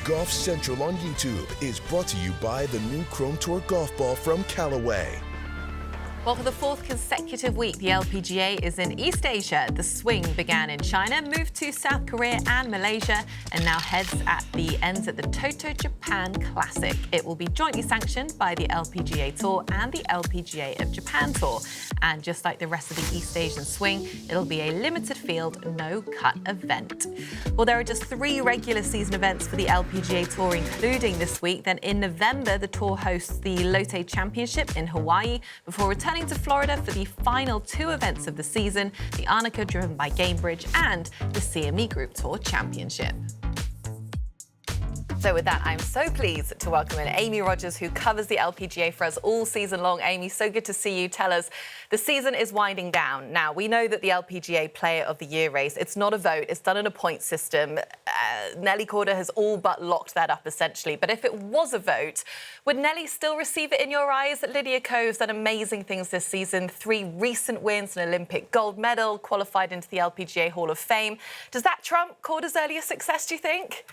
Golf Central on YouTube is brought to you by the new Chrome Tour golf ball from Callaway. Well, for the fourth consecutive week, the LPGA is in East Asia. The swing began in China, moved to South Korea and Malaysia, and now ends at the Toto Japan Classic. It will be jointly sanctioned by the LPGA Tour and the LPGA of Japan Tour. And just like the rest of the East Asian swing, it'll be a limited field, no-cut event. Well, there are just 3 regular season events for the LPGA Tour, including this week. Then in November, the Tour hosts the Lotte Championship in Hawaii before returning to Florida for the final 2 events of the season, the Annika driven by Gamebridge and the CME Group Tour Championship. So with that, I'm so pleased to welcome in Amy Rogers, who covers the LPGA for us all season long. Amy, so good to see you. Tell us, the season is winding down. Now, we know that the LPGA Player of the Year race, it's not a vote, it's done in a point system. Nelly Korda has all but locked that up, essentially. But if it was a vote, would Nelly still receive it in your eyes? Lydia Ko has done amazing things this season. 3 recent wins, an Olympic gold medal, qualified into the LPGA Hall of Fame. Does that trump Korda's earlier success, do you think?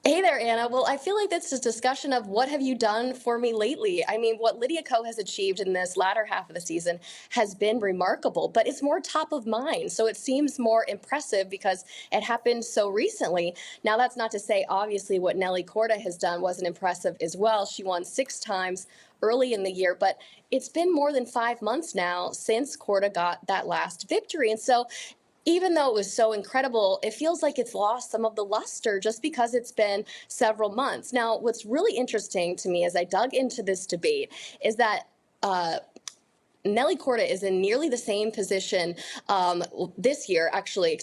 Hey there, Anna. Well, I feel like that's a discussion of what have you done for me lately? I mean, what Lydia Ko has achieved in this latter half of the season has been remarkable, but it's more top of mind. So it seems more impressive because it happened so recently. Now, that's not to say, obviously, what Nelly Korda has done wasn't impressive as well. She won 6 times early in the year, but it's been more than 5 months now since Korda got that last victory. And so even though it was so incredible, it feels like it's lost some of the luster just because it's been several months. Now, what's really interesting to me as I dug into this debate is that Nelly Korda is in nearly the same position this year, actually,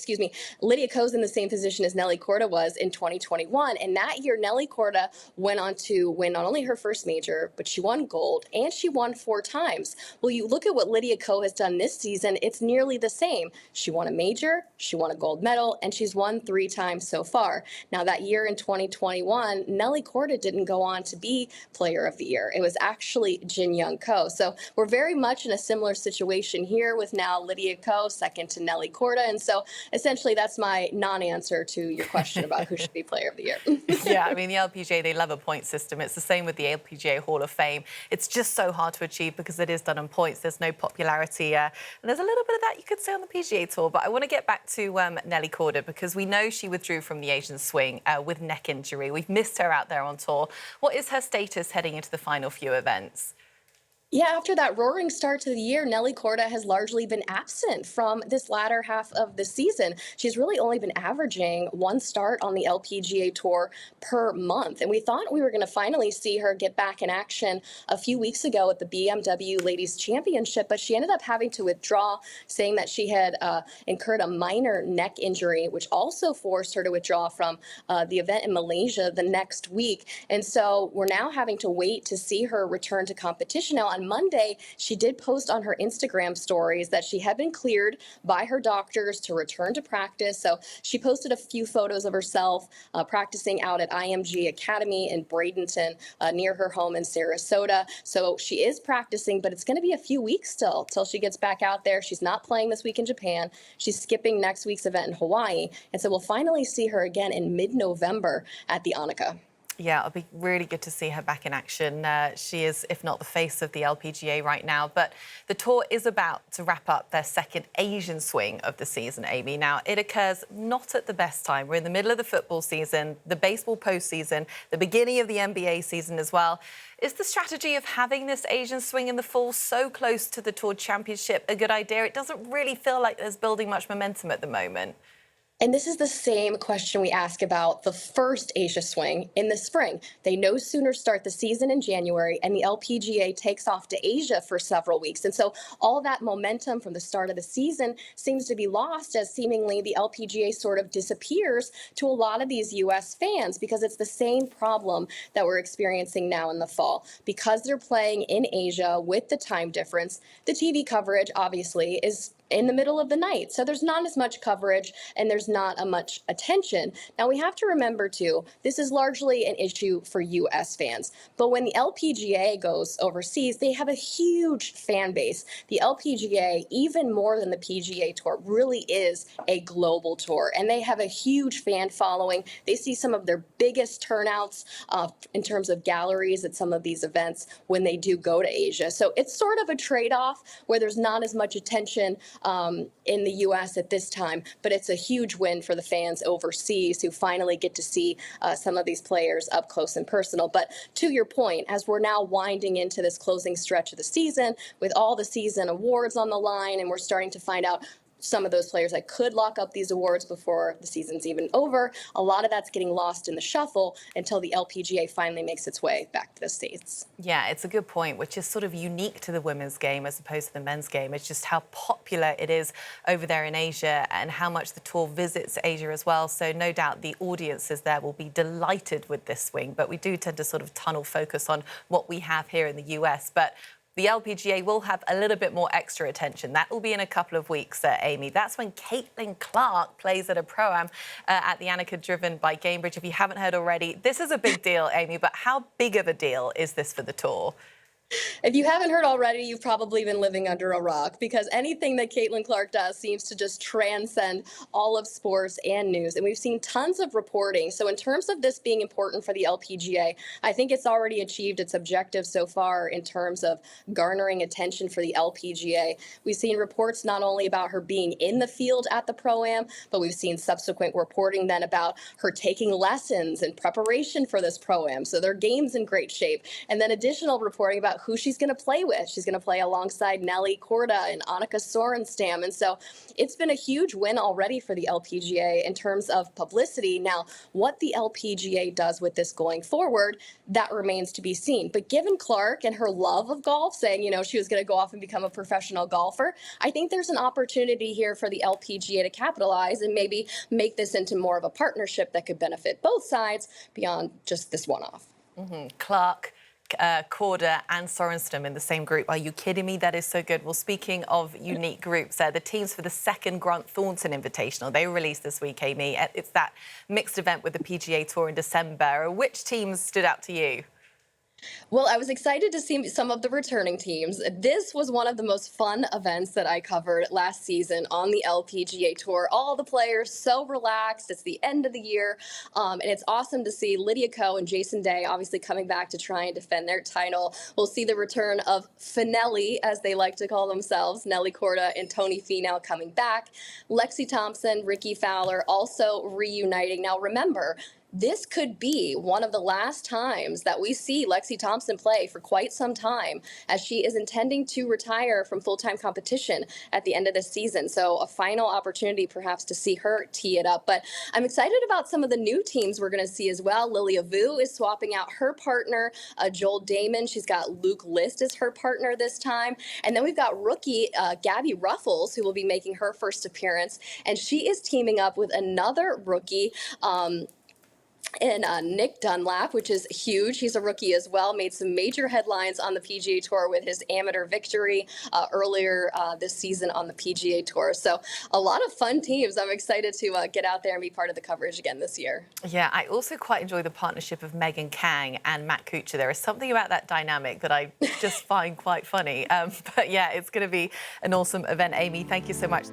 Lydia Ko's in the same position as Nelly Korda was in 2021. And that year, Nelly Korda went on to win not only her first major, but she won gold and she won 4 times. Well, you look at what Lydia Ko has done this season, it's nearly the same. She won a major, she won a gold medal, and she's won 3 times so far. Now, that year in 2021, Nelly Korda didn't go on to be Player of the Year. It was actually Jin Young Ko. So we're very much in a similar situation here with now Lydia Ko, second to Nelly Korda. And so essentially that's my non-answer to your question about who should be Player of the Year. Yeah, I mean, the LPGA, they love a point system. It's the same with the LPGA Hall of Fame. It's just so hard to achieve because it is done on points. There's no popularity. And there's a little bit of that you could say on the PGA Tour. But I want to get back to Nelly Korda because we know she withdrew from the Asian swing with neck injury. We've missed her out there on tour. What is her status heading into the final few events? Yeah, after that roaring start to the year, Nelly Korda has largely been absent from this latter half of the season. She's really only been averaging 1 start on the LPGA Tour per month. And we thought we were going to finally see her get back in action a few weeks ago at the BMW Ladies Championship, but she ended up having to withdraw, saying that she had incurred a minor neck injury, which also forced her to withdraw from the event in Malaysia the next week. And so we're now having to wait to see her return to competition. Now, on Monday, she did post on her Instagram stories that she had been cleared by her doctors to return to practice. So she posted a few photos of herself practicing out at IMG Academy in Bradenton near her home in Sarasota. So she is practicing, but it's going to be a few weeks still till she gets back out there. She's not playing this week in Japan. She's skipping next week's event in Hawaii. And so we'll finally see her again in mid-November at the Annika. Yeah, it'll be really good to see her back in action. She is, if not the face of the LPGA right now. But the tour is about to wrap up their second Asian swing of the season, Amy. Now, it occurs not at the best time. We're in the middle of the football season, the baseball postseason, the beginning of the NBA season as well. Is the strategy of having this Asian swing in the fall so close to the Tour Championship a good idea? It doesn't really feel like there's building much momentum at the moment. And this is the same question we ask about the first Asia swing in the spring. They no sooner start the season in January and the LPGA takes off to Asia for several weeks. And so all that momentum from the start of the season seems to be lost as seemingly the LPGA sort of disappears to a lot of these U.S. fans because it's the same problem that we're experiencing now in the fall. Because they're playing in Asia with the time difference, the TV coverage obviously is in the middle of the night. So there's not as much coverage and there's not a much attention. Now we have to remember too, this is largely an issue for US fans. But when the LPGA goes overseas, they have a huge fan base. The LPGA, even more than the PGA Tour, really is a global tour. And they have a huge fan following. They see some of their biggest turnouts in terms of galleries at some of these events when they do go to Asia. So it's sort of a trade-off where there's not as much attention in the U.S. at this time, but it's a huge win for the fans overseas who finally get to see some of these players up close and personal. But to your point, as we're now winding into this closing stretch of the season with all the season awards on the line, and we're starting to find out some of those players that could lock up these awards before the season's even over, a lot of that's getting lost in the shuffle until the LPGA finally makes its way back to the States. Yeah, it's a good point, which is sort of unique to the women's game as opposed to the men's game. It's just how popular it is over there in Asia and how much the tour visits Asia as well. So no doubt the audiences there will be delighted with this swing, but we do tend to sort of tunnel focus on what we have here in the US. But the LPGA will have a little bit more extra attention. That will be in a couple of weeks, Amy. That's when Caitlin Clark plays at a Pro-Am at the Annika driven by Cambridge. If you haven't heard already, this is a big deal, Amy, but how big of a deal is this for the tour? If you haven't heard already, you've probably been living under a rock, because anything that Caitlin Clark does seems to just transcend all of sports and news. And we've seen tons of reporting. So in terms of this being important for the LPGA, I think it's already achieved its objective so far in terms of garnering attention for the LPGA. We've seen reports not only about her being in the field at the Pro-Am, but we've seen subsequent reporting then about her taking lessons in preparation for this Pro-Am. So their game's in great shape. And then additional reporting about who she's going to play with. She's going to play alongside Nelly Korda and Annika. And so it's been a huge win already for the LPGA in terms of publicity. Now, what the LPGA does with this going forward, that remains to be seen. But given Clark and her love of golf, saying, you know, she was going to go off and become a professional golfer, I think there's an opportunity here for the LPGA to capitalize and maybe make this into more of a partnership that could benefit both sides beyond just this one-off. Clark, Korda and Sorenstam in the same group. Are you kidding me? That is so good. Well, speaking of unique groups, the teams for the second Grant Thornton Invitational, they were released this week, Amy. It's that mixed event with the PGA Tour in December. Which teams stood out to you? Well, I was excited to see some of the returning teams. This was one of the most fun events that I covered last season on the LPGA Tour. All the players so relaxed. It's the end of the year, and it's awesome to see Lydia Ko and Jason Day obviously coming back to try and defend their title. We'll see the return of Finelli, as they like to call themselves, Nelly Korda and Tony Finau coming back. Lexi Thompson, Ricky Fowler also reuniting. Now, remember, this could be one of the last times that we see Lexi Thompson play for quite some time, as she is intending to retire from full-time competition at the end of this season. So a final opportunity perhaps to see her tee it up. But I'm excited about some of the new teams we're going to see as well. Lilia Vu is swapping out her partner, Joel Damon. She's got Luke List as her partner this time. And then we've got rookie Gabby Ruffles, who will be making her first appearance. And she is teaming up with another rookie, and Nick Dunlap, which is huge. He's a rookie as well, made some major headlines on the PGA Tour with his amateur victory earlier this season on the PGA Tour. So a lot of fun teams. I'm excited to get out there and be part of the coverage again this year. Yeah, I also quite enjoy the partnership of Megan Kang and Matt Kuchar. There is something about that dynamic that I just find quite funny. But yeah, it's going to be an awesome event, Amy. Thank you so much.